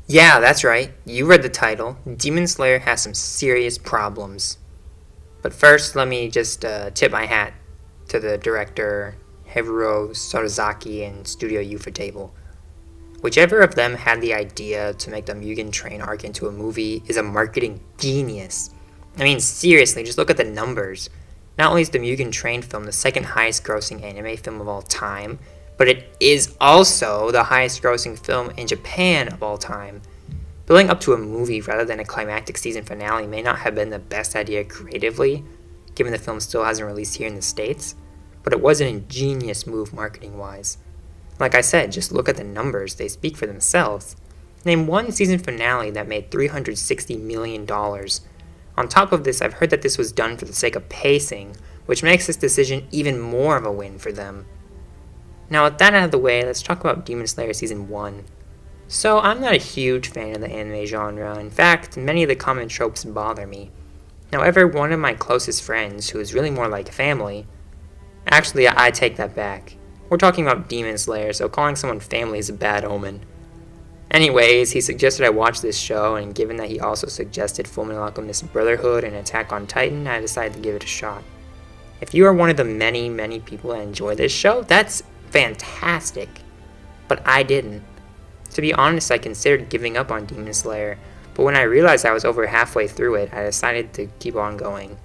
Yeah, that's right. You read the title. Demon Slayer has some serious problems. But first, let me just tip my hat to the director, Hirohiro Sarazaki and Studio Ufotable. Whichever of them had the idea to make the Mugen Train arc into a movie is a marketing genius. I mean, seriously, just look at the numbers. Not only is the Mugen Train film the second highest grossing anime film of all time, but it is also the highest grossing film in Japan of all time. Building up to a movie rather than a climactic season finale may not have been the best idea creatively, given the film still hasn't released here in the States, but it was an ingenious move marketing wise. Like I said, just look at the numbers, they speak for themselves. Name one season finale that made $360 million. On top of this, I've heard that this was done for the sake of pacing, which makes this decision even more of a win for them. Now with that out of the way, let's talk about Demon Slayer Season 1. So, I'm not a huge fan of the anime genre. In fact, many of the common tropes bother me. However, one of my closest friends, who is really more like family, actually, I take that back. We're talking about Demon Slayer, so calling someone family is a bad omen. Anyways, he suggested I watch this show, and given that he also suggested Fullmetal Alchemist Brotherhood and Attack on Titan, I decided to give it a shot. If you are one of the many people that enjoy this show, that's fantastic. But I didn't. To be honest, I considered giving up on Demon Slayer, but when I realized I was over halfway through it, I decided to keep on going.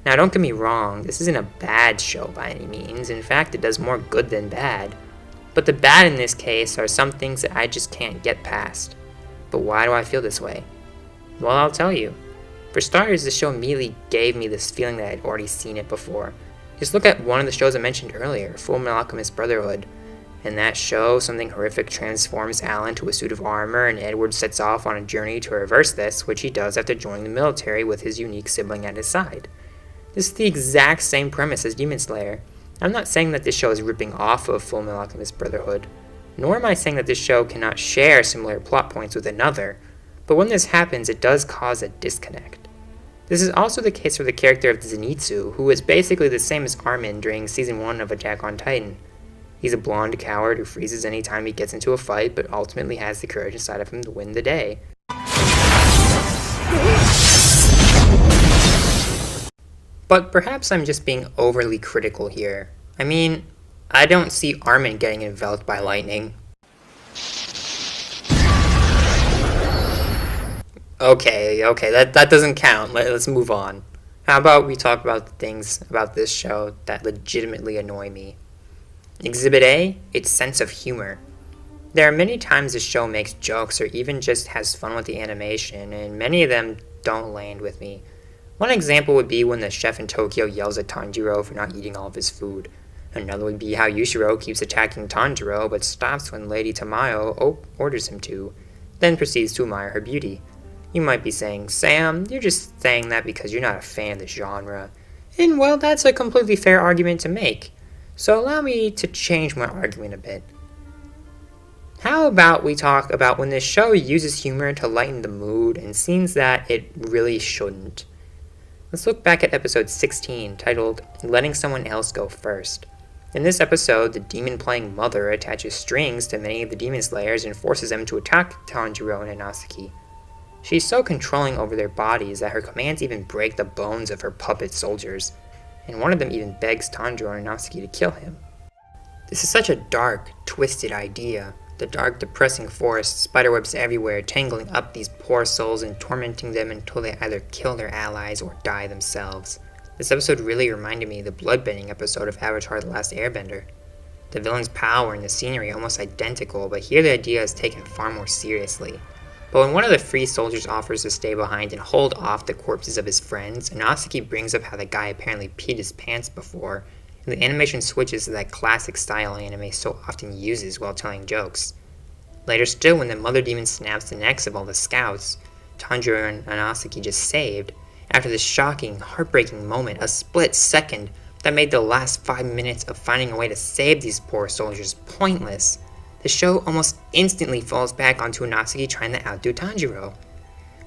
Now don't get me wrong, this isn't a bad show by any means. In fact, it does more good than bad. But the bad in this case are some things that I just can't get past. But why do I feel this way? Well, I'll tell you. For starters, the show immediately gave me this feeling that I'd already seen it before. Just look at one of the shows I mentioned earlier, Fullmetal Alchemist Brotherhood. In that show, something horrific transforms Alan into a suit of armor, and Edward sets off on a journey to reverse this, which he does after joining the military with his unique sibling at his side. This is the exact same premise as Demon Slayer. I'm not saying that this show is ripping off of Fullmetal Alchemist Brotherhood, nor am I saying that this show cannot share similar plot points with another, but when this happens, it does cause a disconnect. This is also the case for the character of Zenitsu, who is basically the same as Armin during Season 1 of Attack on Titan. He's a blonde coward who freezes anytime he gets into a fight, but ultimately has the courage inside of him to win the day. But perhaps I'm just being overly critical here. I mean, I don't see Armin getting enveloped by lightning. Okay, that doesn't count. Let's move on. How about we talk about the things about this show that legitimately annoy me? Exhibit A, its sense of humor. There are many times the show makes jokes or even just has fun with the animation, and many of them don't land with me. One example would be when the chef in Tokyo yells at Tanjiro for not eating all of his food. Another would be how Yushiro keeps attacking Tanjiro but stops when Lady Tamayo orders him to, then proceeds to admire her beauty. You might be saying, Sam, you're just saying that because you're not a fan of the genre. And well, that's a completely fair argument to make. So allow me to change my argument a bit. How about we talk about when this show uses humor to lighten the mood in scenes that it really shouldn't. Let's look back at episode 16, titled Letting Someone Else Go First. In this episode, the demon-playing mother attaches strings to many of the demon slayers and forces them to attack Tanjiro and Inazaki. She's so controlling over their bodies that her commands even break the bones of her puppet soldiers, and one of them even begs Tanjiro and Inazaki to kill him. This is such a dark, twisted idea. The dark, depressing forest, spiderwebs everywhere, tangling up these poor souls and tormenting them until they either kill their allies or die themselves. This episode really reminded me of the bloodbending episode of Avatar: The Last Airbender. The villain's power and the scenery are almost identical, but here the idea is taken far more seriously. But when one of the free soldiers offers to stay behind and hold off the corpses of his friends, Inazaki brings up how the guy apparently peed his pants before, and the animation switches to that classic style anime so often uses while telling jokes. Later still, when the mother demon snaps the necks of all the scouts Tanjiro and Inazaki just saved, after this shocking, heartbreaking moment, a split second that made the last 5 minutes of finding a way to save these poor soldiers pointless, the show almost instantly falls back onto Inazaki trying to outdo Tanjiro.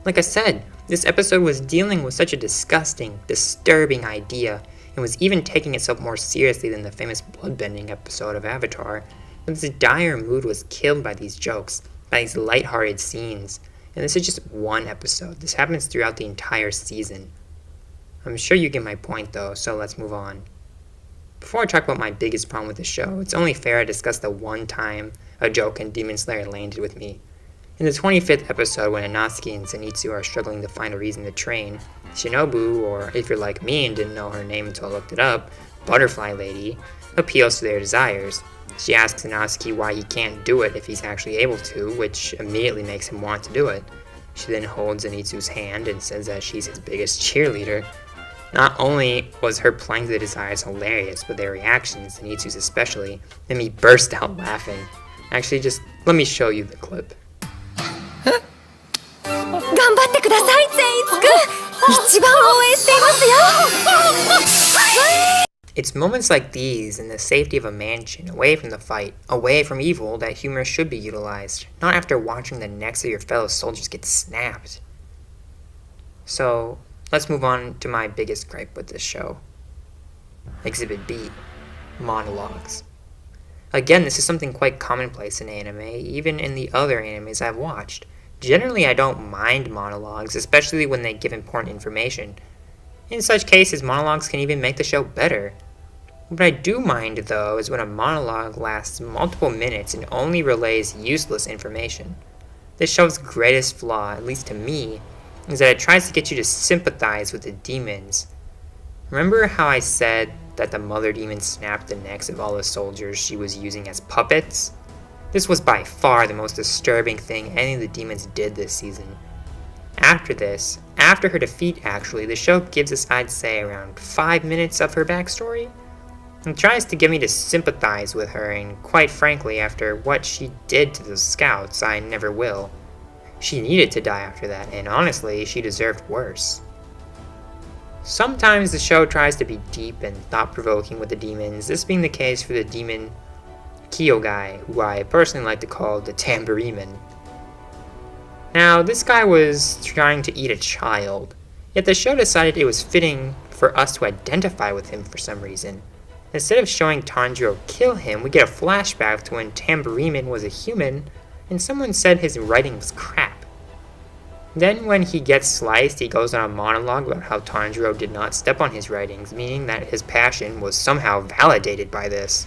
Like I said, this episode was dealing with such a disgusting, disturbing idea, and was even taking itself more seriously than the famous bloodbending episode of Avatar, but this dire mood was killed by these jokes, by these lighthearted scenes. And this is just one episode. This happens throughout the entire season. I'm sure you get my point though, so let's move on. Before I talk about my biggest problem with the show, it's only fair I discuss the one time a joke in Demon Slayer landed with me. In the 25th episode, when Inosuke and Zenitsu are struggling to find a reason to train, Shinobu, or if you're like me and didn't know her name until I looked it up, Butterfly Lady, appeals to their desires. She asks Inosuke why he can't do it if he's actually able to, which immediately makes him want to do it. She then holds Zenitsu's hand and says that she's his biggest cheerleader. Not only was her playing to the desires hilarious, but their reactions, Zenitsu's especially, made me burst out laughing. Actually, just let me show you the clip. It's moments like these in the safety of a mansion, away from the fight, away from evil, that humor should be utilized, not after watching the necks of your fellow soldiers get snapped. So, let's move on to my biggest gripe with this show. Exhibit B, monologues. Again, this is something quite commonplace in anime, even in the other animes I've watched. Generally, I don't mind monologues, especially when they give important information. In such cases, monologues can even make the show better. What I do mind, though, is when a monologue lasts multiple minutes and only relays useless information. This show's greatest flaw, at least to me, is that it tries to get you to sympathize with the demons. Remember how I said that the mother demon snapped the necks of all the soldiers she was using as puppets? This was by far the most disturbing thing any of the demons did this season. After this, after her defeat actually, the show gives us, I'd say, around 5 minutes of her backstory. It tries to get me to sympathize with her, and quite frankly, after what she did to those scouts, I never will. She needed to die after that, and honestly, she deserved worse. Sometimes the show tries to be deep and thought-provoking with the demons, this being the case for the demon Kyogai, who I personally like to call the Tambourine. Now, this guy was trying to eat a child, yet the show decided it was fitting for us to identify with him for some reason. Instead of showing Tanjiro kill him, we get a flashback to when Tambourine was a human, and someone said his writing was crap. Then when he gets sliced, he goes on a monologue about how Tanjiro did not step on his writings, meaning that his passion was somehow validated by this.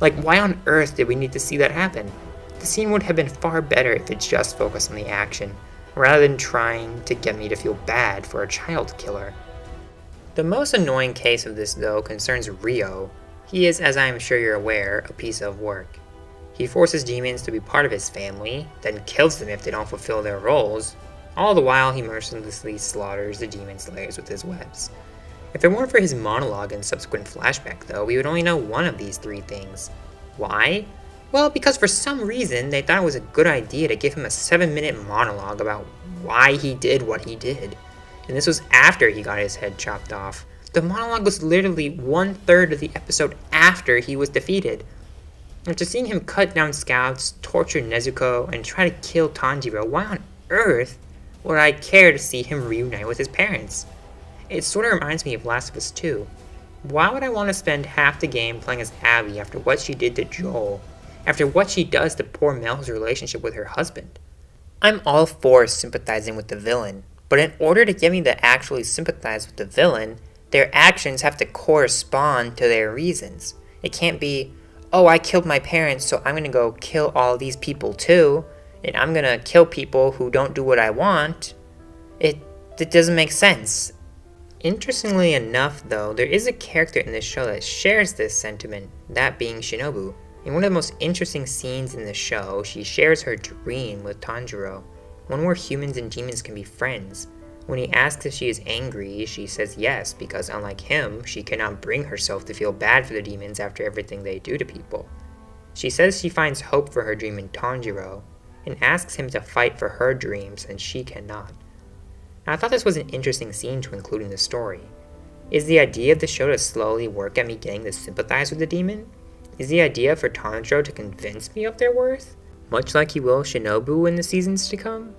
Like, why on earth did we need to see that happen? The scene would have been far better if it just focused on the action, rather than trying to get me to feel bad for a child killer. The most annoying case of this, though, concerns Ryo. He is, as I am sure you're aware, a piece of work. He forces demons to be part of his family, then kills them if they don't fulfill their roles. All the while, he mercilessly slaughters the demon slayers with his webs. If it weren't for his monologue and subsequent flashback, though, we would only know one of these three things. Why? Well, because for some reason, they thought it was a good idea to give him a 7-minute monologue about why he did what he did. And this was after he got his head chopped off. The monologue was literally 1/3 of the episode after he was defeated. After seeing him cut down scouts, torture Nezuko, and try to kill Tanjiro, why on earth would I care to see him reunite with his parents? It sort of reminds me of Last of Us 2. Why would I want to spend half the game playing as Abby after what she did to Joel? After what she does to poor Mel's relationship with her husband? I'm all for sympathizing with the villain, but in order to get me to actually sympathize with the villain, their actions have to correspond to their reasons. It can't be, oh, I killed my parents, so I'm gonna go kill all these people too, and I'm gonna kill people who don't do what I want. It doesn't make sense. Interestingly enough, though, there is a character in this show that shares this sentiment, that being Shinobu. In one of the most interesting scenes in the show, she shares her dream with Tanjiro, one where humans and demons can be friends. When he asks if she is angry, she says yes, because unlike him, she cannot bring herself to feel bad for the demons after everything they do to people. She says she finds hope for her dream in Tanjiro, and asks him to fight for her dream since she cannot. Now, I thought this was an interesting scene to include in the story. Is the idea of the show to slowly work at me getting to sympathize with the demon? Is the idea for Tanjiro to convince me of their worth? Much like he will Shinobu in the seasons to come?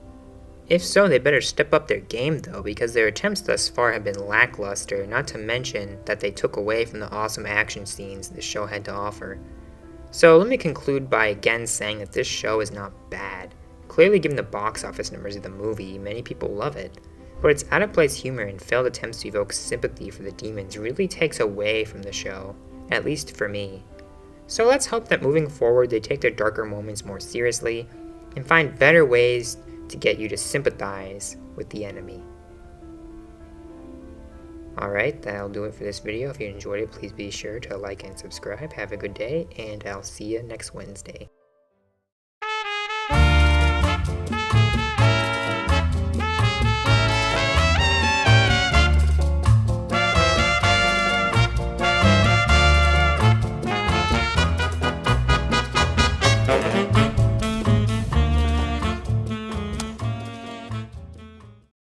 If so, they better step up their game though, because their attempts thus far have been lackluster, not to mention that they took away from the awesome action scenes the show had to offer. So let me conclude by again saying that this show is not bad. Clearly, given the box office numbers of the movie, many people love it, but its out-of-place humor and failed attempts to evoke sympathy for the demons really takes away from the show, at least for me. So let's hope that moving forward they take their darker moments more seriously and find better ways to get you to sympathize with the enemy. Alright, that'll do it for this video. If you enjoyed it, please be sure to like and subscribe. Have a good day, and I'll see you next Wednesday.